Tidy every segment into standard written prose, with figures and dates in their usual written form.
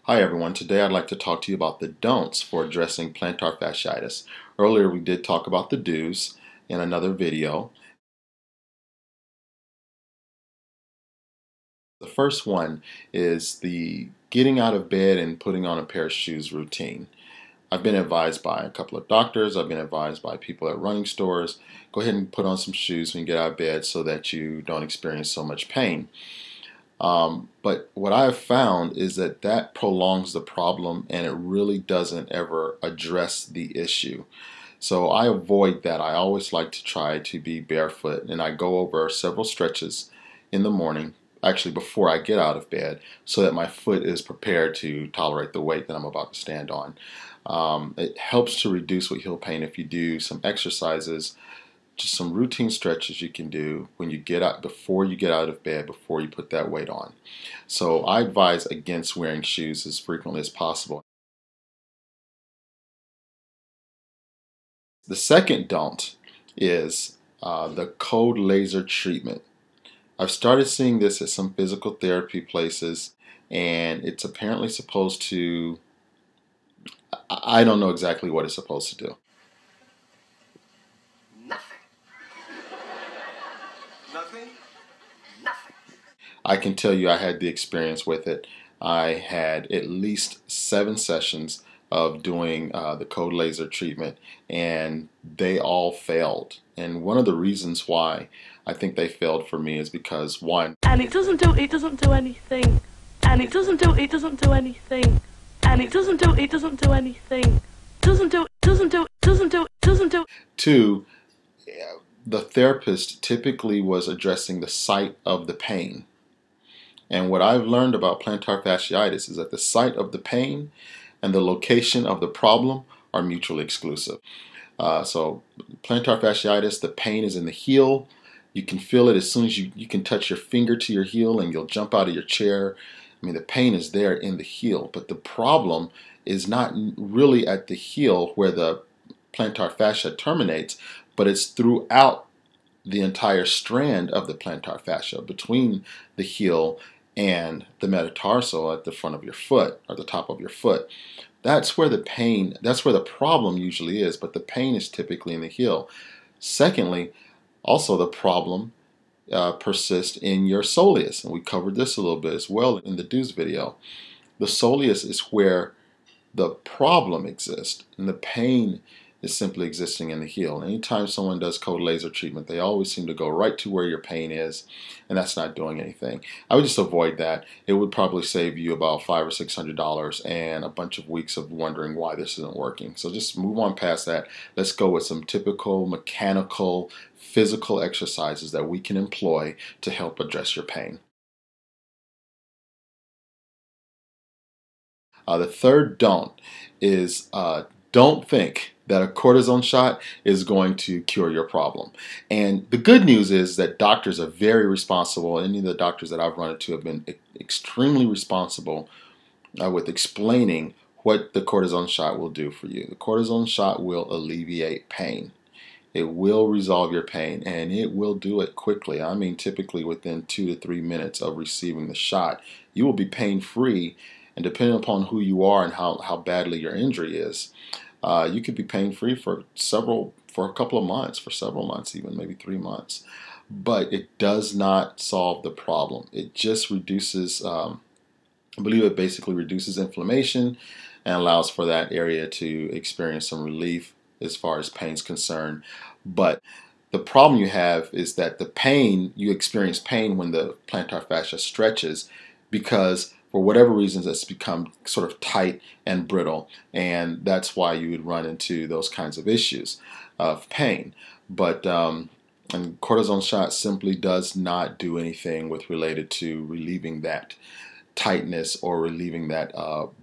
Hi everyone, today I'd like to talk to you about the don'ts for addressing plantar fasciitis. Earlier we did talk about the do's in another video. The first one is the getting out of bed and putting on a pair of shoes routine. I've been advised by a couple of doctors, I've been advised by people at running stores, go ahead and put on some shoes when you get out of bed so that you don't experience so much pain. But what I have found is that that prolongs the problem and it really doesn't ever address the issue. So I avoid that. I always like to try to be barefoot, and I go over several stretches in the morning, actually before I get out of bed, so that my foot is prepared to tolerate the weight that I'm about to stand on. It helps to reduce with heel pain if you do some exercises, just some routine stretches you can do when you get out, before you get out of bed, before you put that weight on. So I advise against wearing shoes as frequently as possible. The second don't is the cold laser treatment. I've started seeing this at some physical therapy places, and it's apparently supposed to, I don't know exactly what it's supposed to do. Nothing. Nothing? Nothing. I can tell you I had the experience with it. I had at least 7 sessions of doing the cold laser treatment, and they all failed. And one of the reasons why I think they failed for me is because, one, and it doesn't do anything, and it doesn't do anything, and it doesn't do anything, doesn't do. two, the therapist typically was addressing the site of the pain. And what I've learned about plantar fasciitis is that the site of the pain and the location of the problem are mutually exclusive. So plantar fasciitis, the pain is in the heel. You can feel it as soon as you can touch your finger to your heel and you'll jump out of your chair. I mean, the pain is there in the heel, but the problem is not really at the heel where the plantar fascia terminates, but it's throughout the entire strand of the plantar fascia between the heel and the metatarsal at the front of your foot or the top of your foot. That's where the pain, that's where the problem usually is, but the pain is typically in the heel. Secondly, also the problem persists in your soleus, and we covered this a little bit as well in the do's video. The soleus is where the problem exists, and the pain is simply existing in the heel. And anytime someone does cold laser treatment, they always seem to go right to where your pain is, and that's not doing anything. I would just avoid that. It would probably save you about $500 or $600 and a bunch of weeks of wondering why this isn't working. So just move on past that. Let's go with some typical mechanical, physical exercises that we can employ to help address your pain. The third don't is don't think that a cortisone shot is going to cure your problem. And the good news is that doctors are very responsible. Any of the doctors that I've run into have been extremely responsible with explaining what the cortisone shot will do for you. The cortisone shot will alleviate pain. It will resolve your pain, and it will do it quickly. I mean, typically within 2 to 3 minutes of receiving the shot, you will be pain-free. And depending upon who you are and how badly your injury is, you could be pain-free for a couple of months, for several months, even maybe 3 months. But it does not solve the problem. It just reduces, I believe it basically reduces inflammation and allows for that area to experience some relief as far as pain is concerned. But the problem you have is that the pain, you experience pain when the plantar fascia stretches because for whatever reasons it's become sort of tight and brittle, and that's why you would run into those kinds of issues of pain. But and cortisone shot simply does not do anything with related to relieving that tightness or relieving that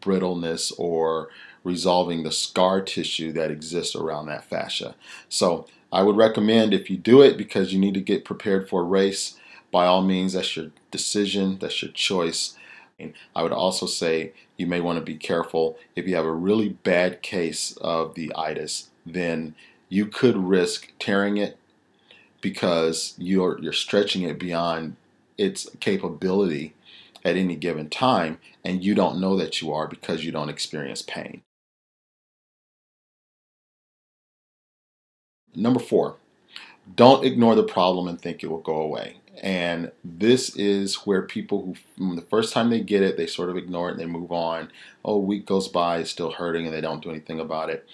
brittleness or resolving the scar tissue that exists around that fascia. So I would recommend, if you do it because you need to get prepared for a race, by all means, that's your decision, that's your choice. And I would also say you may want to be careful. If you have a really bad case of the itis, then you could risk tearing it because you're stretching it beyond its capability at any given time, and you don't know that you are because you don't experience pain. Number 4, don't ignore the problem and think it will go away. And this is where people who, the first time they get it, they sort of ignore it and they move on. Oh, a week goes by, it's still hurting, and they don't do anything about it.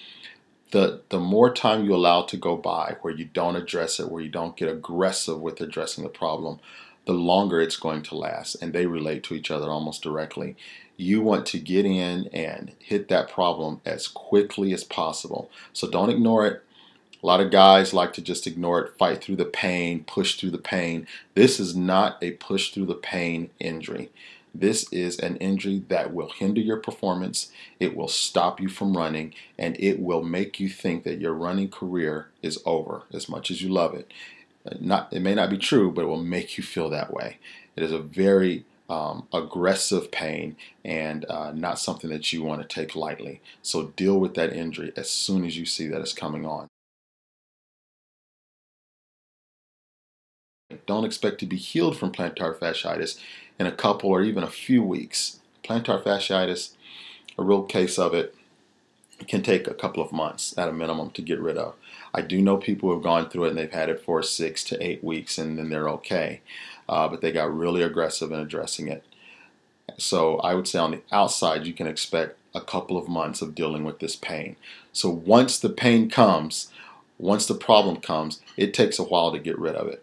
The more time you allow to go by where you don't address it, where you don't get aggressive with addressing the problem, the longer it's going to last. And they relate to each other almost directly. You want to get in and hit that problem as quickly as possible. So don't ignore it. A lot of guys like to just ignore it, fight through the pain, push through the pain. This is not a push through the pain injury. This is an injury that will hinder your performance, it will stop you from running, and it will make you think that your running career is over as much as you love it. It may not be true, but it will make you feel that way. It is a very aggressive pain and not something that you want to take lightly. So deal with that injury as soon as you see that it's coming on. Don't expect to be healed from plantar fasciitis in a couple or even a few weeks. Plantar fasciitis, a real case of it, can take a couple of months at a minimum to get rid of. I do know people who have gone through it and they've had it for 6 to 8 weeks and then they're okay. But they got really aggressive in addressing it. So I would say on the outside you can expect a couple of months of dealing with this pain. So once the pain comes, once the problem comes, it takes a while to get rid of it.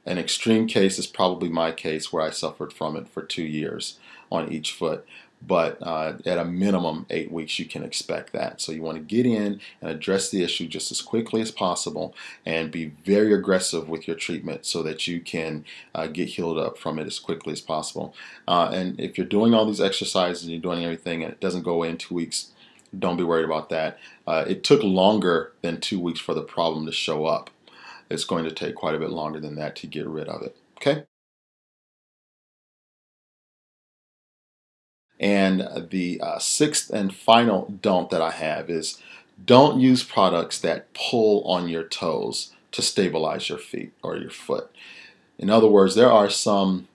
An extreme case is probably my case where I suffered from it for 2 years on each foot. But at a minimum 8 weeks you can expect that. So you want to get in and address the issue just as quickly as possible and be very aggressive with your treatment so that you can get healed up from it as quickly as possible. And if you're doing all these exercises and you're doing everything and it doesn't go away in 2 weeks, don't be worried about that. It took longer than 2 weeks for the problem to show up. It's going to take quite a bit longer than that to get rid of it. Okay? And the sixth and final don't that I have is don't use products that pull on your toes to stabilize your feet or your foot. In other words, there are some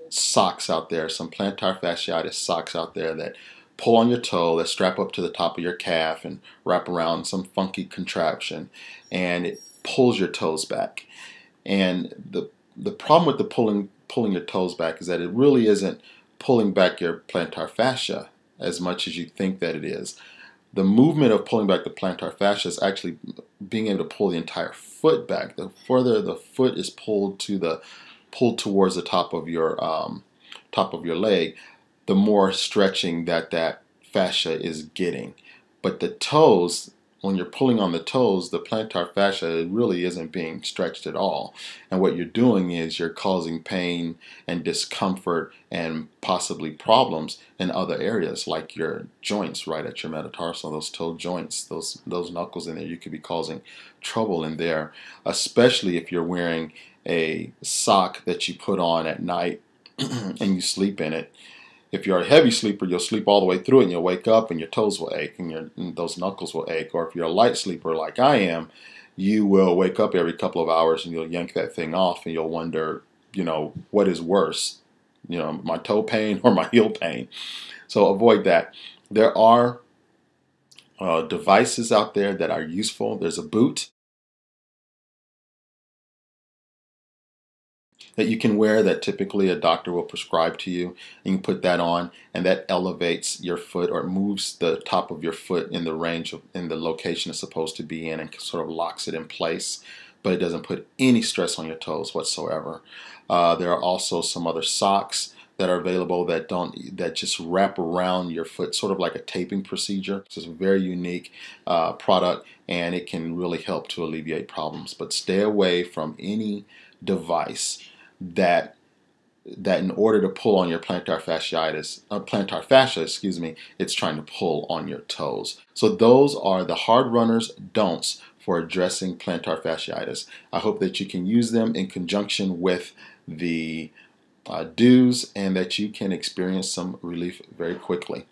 socks out there, some plantar fasciitis socks out there that pull on your toe, that strap up to the top of your calf and wrap around some funky contraption, and it pulls your toes back. And the problem with the pulling your toes back is that it really isn't pulling back your plantar fascia as much as you think that it is. The movement of pulling back the plantar fascia is actually being able to pull the entire foot back. The further the foot is pulled towards the top of your leg, the more stretching that fascia is getting. But the toes, when you're pulling on the toes, the plantar fascia really isn't being stretched at all. And what you're doing is you're causing pain and discomfort and possibly problems in other areas like your joints right at your metatarsal, those toe joints, those knuckles in there. You could be causing trouble in there, especially if you're wearing a sock that you put on at night and you sleep in it. If you're a heavy sleeper, you'll sleep all the way through it and you'll wake up and your toes will ache and those knuckles will ache. Or if you're a light sleeper like I am, you will wake up every couple of hours and you'll yank that thing off and you'll wonder, what is worse? My toe pain or my heel pain? So avoid that. There are devices out there that are useful. There's a boot that you can wear that typically a doctor will prescribe to you. And you put that on and that elevates your foot or moves the top of your foot in the in the location it's supposed to be in and sort of locks it in place, but it doesn't put any stress on your toes whatsoever. There are also some other socks that are available that just wrap around your foot, sort of like a taping procedure. It's a very unique product and it can really help to alleviate problems. But stay away from any device that in order to pull on your plantar fascia, it's trying to pull on your toes. So those are the hard runners don'ts for addressing plantar fasciitis. I hope that you can use them in conjunction with the do's and that you can experience some relief very quickly.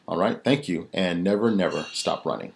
All right, thank you, and never, never stop running.